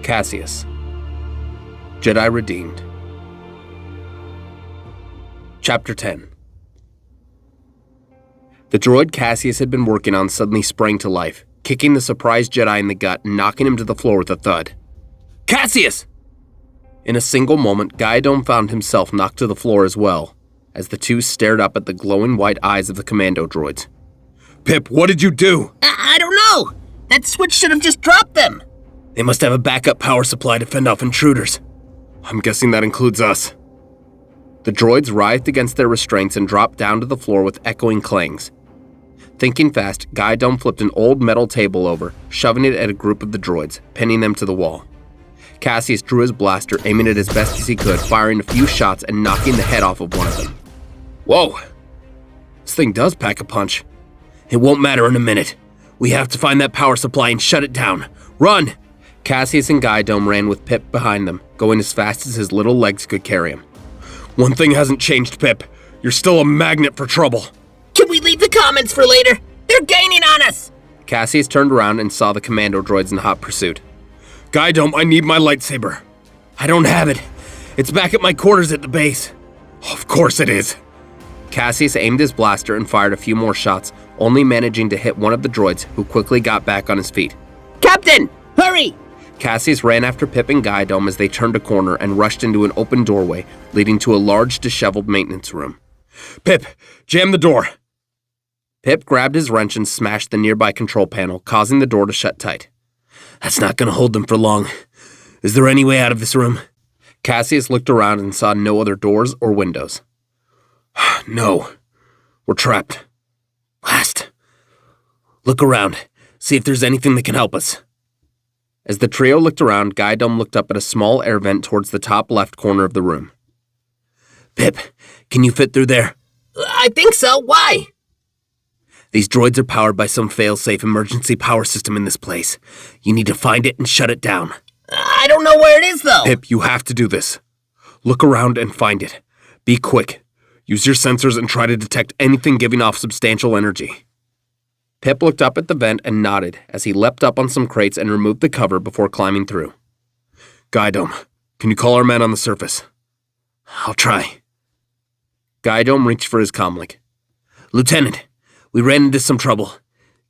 Caseus, Jedi Redeemed. Chapter 10. The droid Caseus had been working on suddenly sprang to life, kicking the surprised Jedi in the gut and knocking him to the floor with a thud. Caseus! In a single moment, Gaidom found himself knocked to the floor as well, as the two stared up at the glowing white eyes of the commando droids. Pip, what did you do? I don't know! That switch should have just dropped them! They must have a backup power supply to fend off intruders. I'm guessing that includes us. The droids writhed against their restraints and dropped down to the floor with echoing clangs. Thinking fast, Gaidom flipped an old metal table over, shoving it at a group of the droids, pinning them to the wall. Caseus drew his blaster, aiming it as best as he could, firing a few shots and knocking the head off of one of them. Whoa! This thing does pack a punch. It won't matter in a minute. We have to find that power supply and shut it down. Run! Caseus and Gaidom ran with Pip behind them, going as fast as his little legs could carry him. One thing hasn't changed, Pip. You're still a magnet for trouble. Can we leave the comments for later? They're gaining on us! Caseus turned around and saw the commando droids in hot pursuit. Gaidom, I need my lightsaber. I don't have it. It's back at my quarters at the base. Of course it is. Caseus aimed his blaster and fired a few more shots, only managing to hit one of the droids, who quickly got back on his feet. Captain, hurry! Caseus ran after Pip and Gaidom as they turned a corner and rushed into an open doorway, leading to a large, disheveled maintenance room. Pip, jam the door! Pip grabbed his wrench and smashed the nearby control panel, causing the door to shut tight. That's not gonna hold them for long. Is there any way out of this room? Caseus looked around and saw no other doors or windows. No. We're trapped. Blast. Look around. See if there's anything that can help us. As the trio looked around, Gaidom looked up at a small air vent towards the top left corner of the room. Pip, can you fit through there? I think so. Why? These droids are powered by some fail-safe emergency power system in this place. You need to find it and shut it down. I don't know where it is, though. Pip, you have to do this. Look around and find it. Be quick. Use your sensors and try to detect anything giving off substantial energy. Pip looked up at the vent and nodded as he leapt up on some crates and removed the cover before climbing through. Gaidom, can you call our men on the surface? I'll try. Gaidom reached for his comlink. Lieutenant, we ran into some trouble.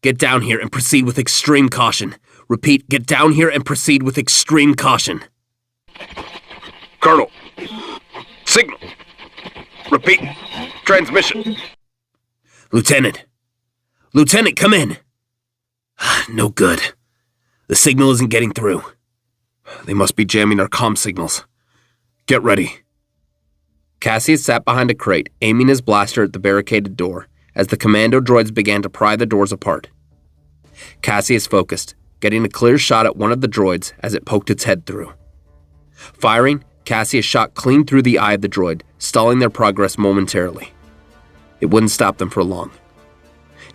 Get down here and proceed with extreme caution. Repeat, get down here and proceed with extreme caution. Colonel, signal. Repeat, transmission. Lieutenant, come in. No good. The signal isn't getting through. They must be jamming our comm signals. Get ready. Caseus sat behind a crate, aiming his blaster at the barricaded door, as the commando droids began to pry the doors apart. Caseus focused, getting a clear shot at one of the droids as it poked its head through. Firing, Caseus shot clean through the eye of the droid, stalling their progress momentarily. It wouldn't stop them for long.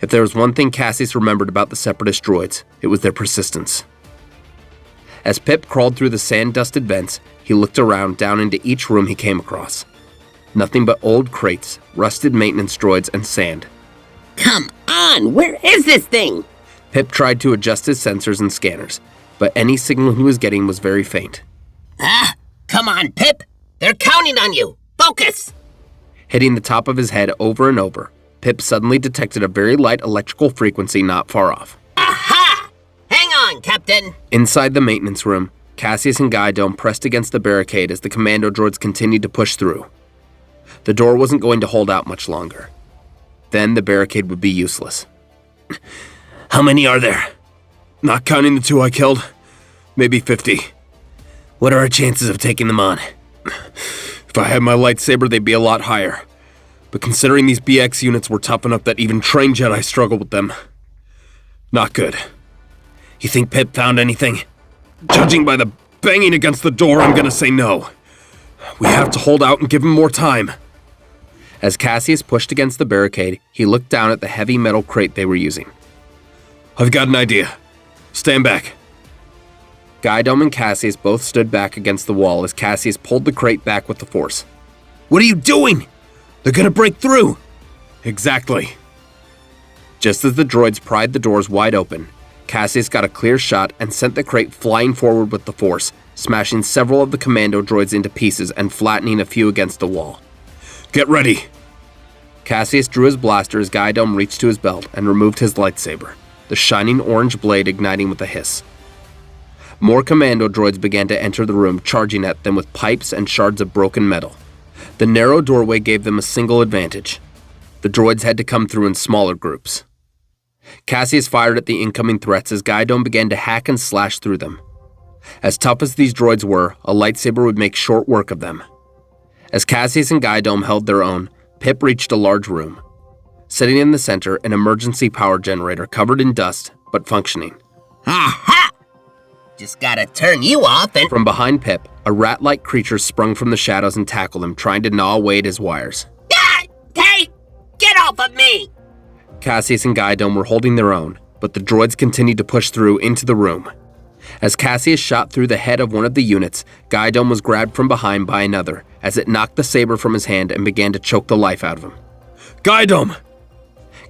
If there was one thing Caseus remembered about the Separatist droids, it was their persistence. As Pip crawled through the sand-dusted vents, he looked around down into each room he came across. Nothing but old crates, rusted maintenance droids, and sand. Come on, where is this thing? Pip tried to adjust his sensors and scanners, but any signal he was getting was very faint. Come on, Pip. They're counting on you. Focus! Hitting the top of his head over and over, Pip suddenly detected a very light electrical frequency not far off. Aha! Hang on, Captain. Inside the maintenance room, Caseus and Gaidom pressed against the barricade as the commando droids continued to push through. The door wasn't going to hold out much longer. Then the barricade would be useless. How many are there? Not counting the two I killed, maybe 50. What are our chances of taking them on? If I had my lightsaber, they'd be a lot higher. But considering these BX units were tough enough that even trained Jedi struggled with them, not good. You think Pip found anything? Judging by the banging against the door, I'm gonna say no. We have to hold out and give him more time. As Caseus pushed against the barricade, he looked down at the heavy metal crate they were using. I've got an idea. Stand back. Gaidom and Caseus both stood back against the wall as Caseus pulled the crate back with the force. What are you doing? They're gonna break through! Exactly. Just as the droids pried the doors wide open, Caseus got a clear shot and sent the crate flying forward with the force, smashing several of the commando droids into pieces and flattening a few against the wall. "Get ready!" Caseus drew his blaster as Gaidom reached to his belt and removed his lightsaber, the shining orange blade igniting with a hiss. More commando droids began to enter the room, charging at them with pipes and shards of broken metal. The narrow doorway gave them a single advantage. The droids had to come through in smaller groups. Caseus fired at the incoming threats as Gaidom began to hack and slash through them. As tough as these droids were, a lightsaber would make short work of them. As Caseus and Gaidom held their own, Pip reached a large room. Sitting in the center, an emergency power generator covered in dust, but functioning. Ha! Just gotta turn you off and— From behind Pip, a rat-like creature sprung from the shadows and tackled him, trying to gnaw away at his wires. Ah! Hey! Get off of me! Caseus and Gaidom were holding their own, but the droids continued to push through into the room. As Caseus shot through the head of one of the units, Gaidom was grabbed from behind by another, as it knocked the saber from his hand and began to choke the life out of him. "Gaidom!"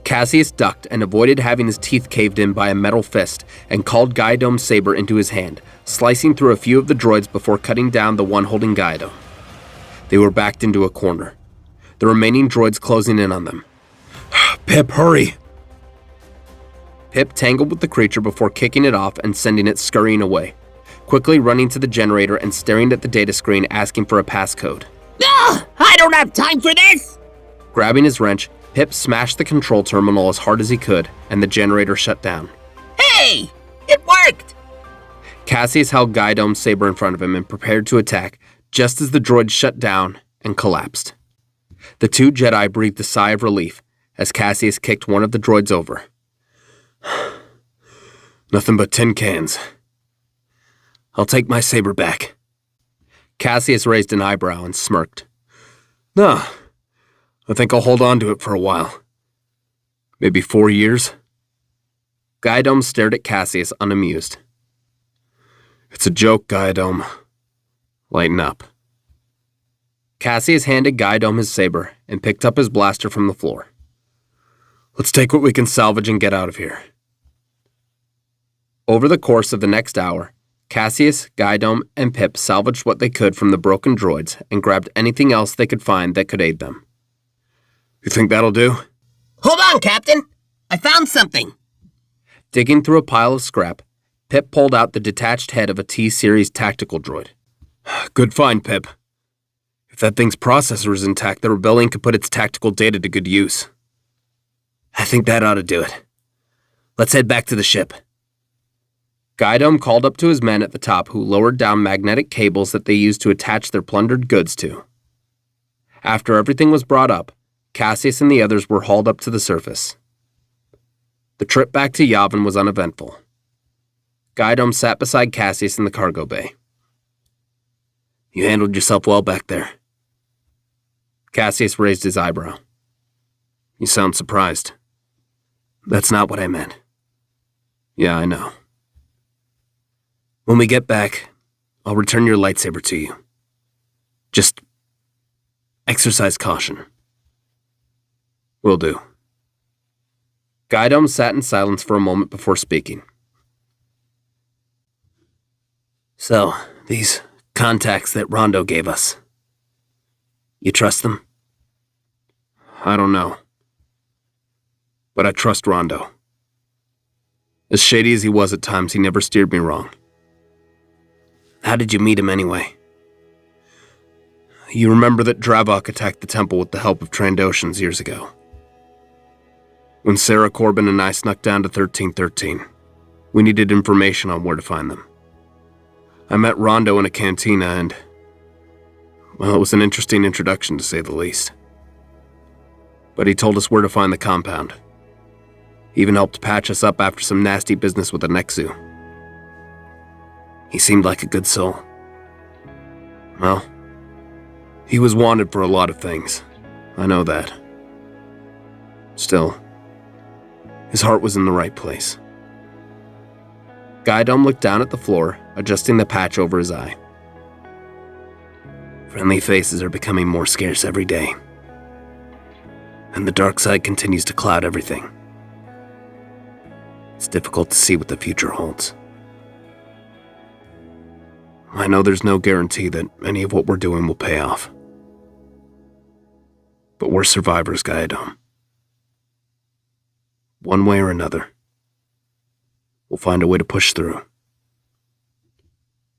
Caseus ducked and avoided having his teeth caved in by a metal fist and called Gaidom's saber into his hand, slicing through a few of the droids before cutting down the one holding Gaidom. They were backed into a corner, the remaining droids closing in on them. "Pip, hurry!" Pip tangled with the creature before kicking it off and sending it scurrying away, quickly running to the generator and staring at the data screen asking for a passcode. Ugh! I don't have time for this! Grabbing his wrench, Pip smashed the control terminal as hard as he could, and the generator shut down. Hey! It worked! Caseus held Gaidom's saber in front of him and prepared to attack, just as the droid shut down and collapsed. The two Jedi breathed a sigh of relief as Caseus kicked one of the droids over. "Nothing but tin cans. I'll take my saber back." Caseus raised an eyebrow and smirked. "No, I think I'll hold on to it for a while. Maybe 4 years?" Gaidom stared at Caseus unamused. "It's a joke, Gaidom. Lighten up." Caseus handed Gaidom his saber and picked up his blaster from the floor. "Let's take what we can salvage and get out of here." Over the course of the next hour, Caseus, Gaidom, and Pip salvaged what they could from the broken droids and grabbed anything else they could find that could aid them. "You think that'll do?" Hold on, Captain! I found something! Digging through a pile of scrap, Pip pulled out the detached head of a T-Series tactical droid. "Good find, Pip. If that thing's processor is intact, the rebellion could put its tactical data to good use." "I think that ought to do it. Let's head back to the ship." Gaidom called up to his men at the top, who lowered down magnetic cables that they used to attach their plundered goods to. After everything was brought up, Caseus and the others were hauled up to the surface. The trip back to Yavin was uneventful. Gaidom sat beside Caseus in the cargo bay. "You handled yourself well back there." Caseus raised his eyebrow. "You sound surprised." "That's not what I meant." "Yeah, I know. When we get back, I'll return your lightsaber to you. Just exercise caution." "Will do." Gaidom sat in silence for a moment before speaking. "So, these contacts that Rondo gave us, you trust them?" "I don't know. But I trust Rondo. As shady as he was at times, he never steered me wrong." "How did you meet him anyway?" "You remember that Dravok attacked the temple with the help of Trandoshans years ago? When Sarah Corbin and I snuck down to 1313, we needed information on where to find them. I met Rondo in a cantina and, well, it was an interesting introduction to say the least. But he told us where to find the compound. He even helped patch us up after some nasty business with the Nexu. He seemed like a good soul. Well, he was wanted for a lot of things. I know that. Still, his heart was in the right place." Gaidom looked down at the floor, adjusting the patch over his eye. "Friendly faces are becoming more scarce every day. And the dark side continues to cloud everything. It's difficult to see what the future holds. I know there's no guarantee that any of what we're doing will pay off. But we're survivors, Gaedom. One way or another, we'll find a way to push through.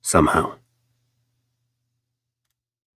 Somehow.